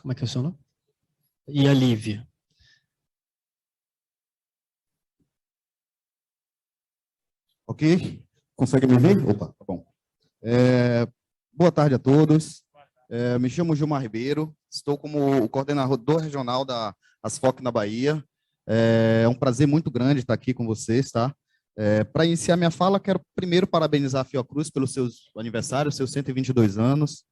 Como é que é o seu nome? E a Lívia. Ok? Consegue me ver? Opa, tá bom. Boa tarde a todos. Me chamo Gilmar Ribeiro, estou como o coordenador regional da ASFOC na Bahia. É um prazer muito grande estar aqui com vocês, tá? Para iniciar minha fala, quero primeiro parabenizar a Fiocruz pelos seus aniversários, seus 122 anos.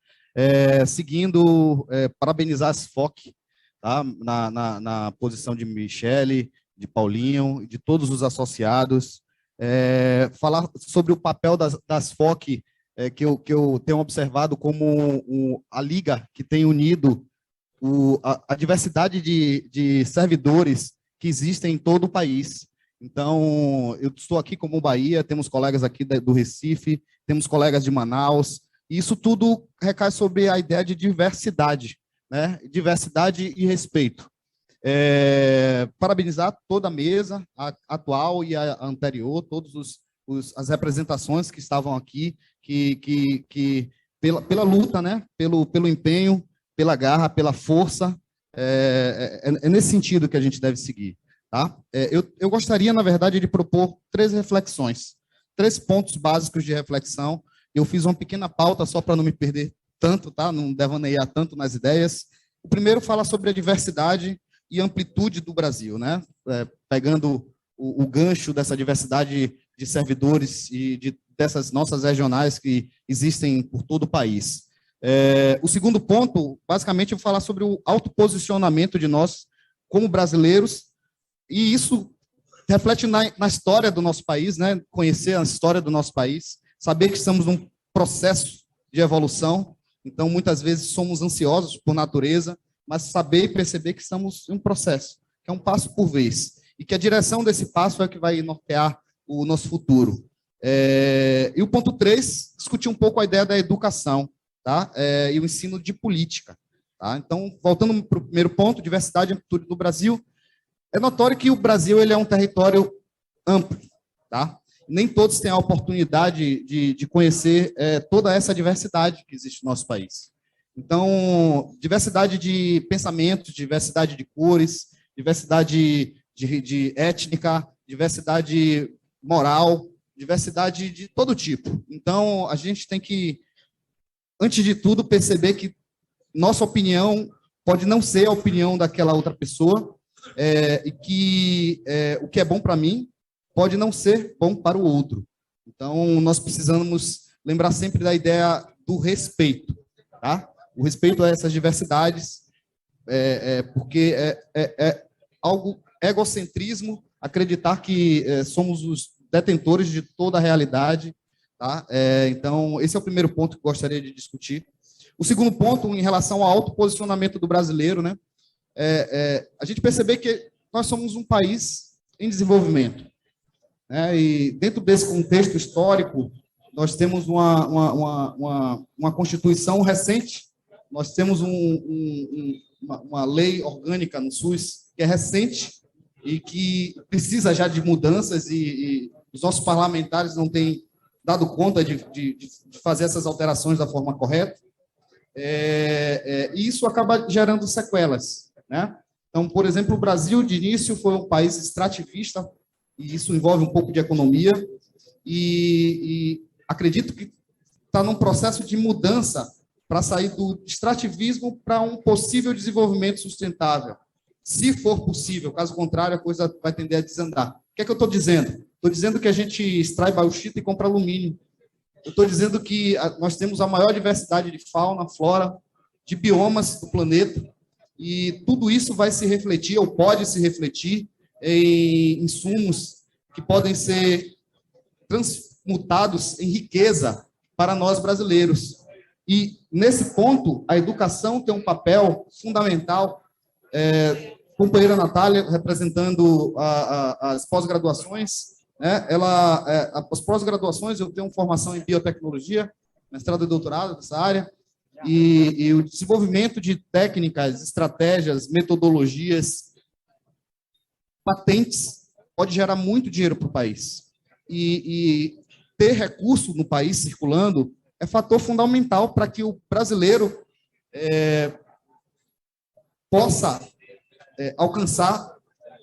Seguindo, parabenizar a ASFOC, tá? Na posição de Michele, de Paulinho e de todos os associados. Falar sobre o papel das FOC, que eu tenho observado como a liga que tem unido a diversidade de servidores que existem em todo o país. Então, eu estou aqui como Bahia, temos colegas aqui do Recife, temos colegas de Manaus, e isso tudo recai sobre a ideia de diversidade, né? Diversidade e respeito. Parabenizar toda a mesa, a atual e a anterior, todas as representações que estavam aqui, que pela luta, né? Pelo empenho, pela garra, pela força, é nesse sentido que a gente deve seguir. Tá? Eu gostaria, na verdade, de propor 3 reflexões, 3 pontos básicos de reflexão. Eu fiz uma pequena pauta só para não me perder tanto, tá? Não devanear tanto nas ideias. O primeiro fala sobre a diversidade e amplitude do Brasil, né? Pegando o gancho dessa diversidade de servidores e dessas nossas regionais que existem por todo o país. O segundo ponto, basicamente, eu vou falar sobre o autoposicionamento de nós como brasileiros, e isso reflete na história do nosso país, né? Conhecer a história do nosso país, saber que estamos num processo de evolução, então, muitas vezes, somos ansiosos por natureza, mas saber e perceber que estamos em um processo, que é um passo por vez, e que a direção desse passo é que vai nortear o nosso futuro. E o ponto 3, discutir um pouco a ideia da educação, tá? E o ensino de política. Tá? Então, voltando para o primeiro ponto, diversidade e amplitude do Brasil, é notório que o Brasil ele é um território amplo, tá? Nem todos têm a oportunidade de conhecer toda essa diversidade que existe no nosso país. Então, diversidade de pensamentos, diversidade de cores, diversidade de étnica, diversidade moral, diversidade de todo tipo. Então, a gente tem que, antes de tudo, perceber que nossa opinião pode não ser a opinião daquela outra pessoa, e que o que é bom para mim pode não ser bom para o outro. Então, nós precisamos lembrar sempre da ideia do respeito, tá? O respeito a essas diversidades, porque é algo egocentrismo acreditar que somos os detentores de toda a realidade, tá? Então, esse é o primeiro ponto que eu gostaria de discutir. O segundo ponto, em relação ao autoposicionamento do brasileiro, né? A gente perceber que nós somos um país em desenvolvimento, né? E dentro desse contexto histórico, nós temos uma Constituição recente, nós temos uma lei orgânica no SUS que é recente e que precisa já de mudanças, e os nossos parlamentares não têm dado conta de fazer essas alterações da forma correta, e isso acaba gerando sequelas, né? Então, por exemplo, o Brasil, de início, foi um país extrativista, e isso envolve um pouco de economia, e acredito que está num processo de mudança para sair do extrativismo para um possível desenvolvimento sustentável, se for possível. Caso contrário, a coisa vai tender a desandar. O que é que eu estou dizendo? Estou dizendo que a gente extrai bauxita e compra alumínio. Eu estou dizendo que nós temos a maior diversidade de fauna, flora, de biomas do planeta, e tudo isso vai se refletir, ou pode se refletir, em insumos que podem ser transmutados em riqueza para nós brasileiros. E, nesse ponto, a educação tem um papel fundamental. Companheira Natália, representando as pós-graduações, né? As pós-graduações, eu tenho formação em biotecnologia, mestrado e doutorado nessa área, e o desenvolvimento de técnicas, estratégias, metodologias, patentes, pode gerar muito dinheiro para o país. E ter recurso no país circulando é fator fundamental para que o brasileiro possa alcançar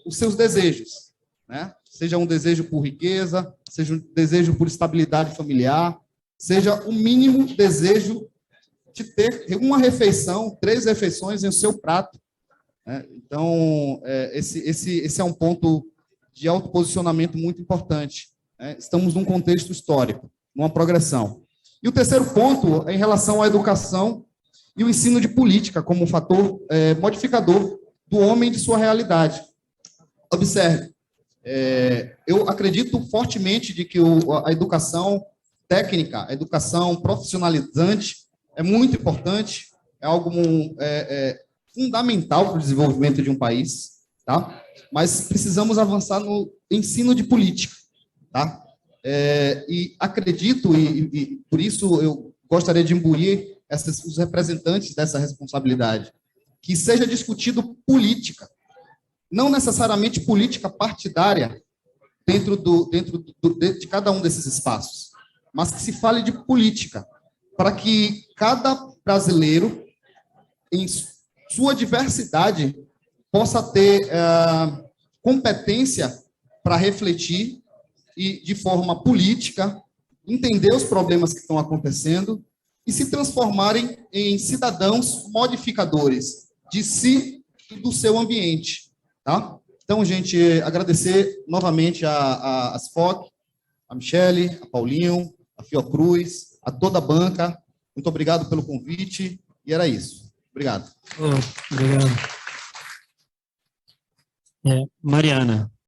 os seus desejos, né? Seja um desejo por riqueza, seja um desejo por estabilidade familiar, seja o mínimo desejo de ter uma refeição, 3 refeições em o seu prato, né? Então, esse é um ponto de autoposicionamento muito importante, né? Estamos num contexto histórico, numa progressão. E o terceiro ponto é em relação à educação e o ensino de política como um fator modificador do homem e de sua realidade. Observe, eu acredito fortemente de que a educação técnica, a educação profissionalizante é muito importante, é algo fundamental para o desenvolvimento de um país, tá? Mas precisamos avançar no ensino de política, tá? E acredito, e por isso eu gostaria de imbuir os representantes dessa responsabilidade, que seja discutido política, não necessariamente política partidária dentro de cada um desses espaços, mas que se fale de política, para que cada brasileiro, em sua diversidade, possa ter competência para refletir e, de forma política, entender os problemas que estão acontecendo e se transformarem em cidadãos modificadores de si e do seu ambiente, tá? Então, gente, agradecer novamente a SFOC, a Michele, a Paulinho, a Fiocruz, a toda a banca. Muito obrigado pelo convite, e era isso. Obrigado. Obrigado. Mariana.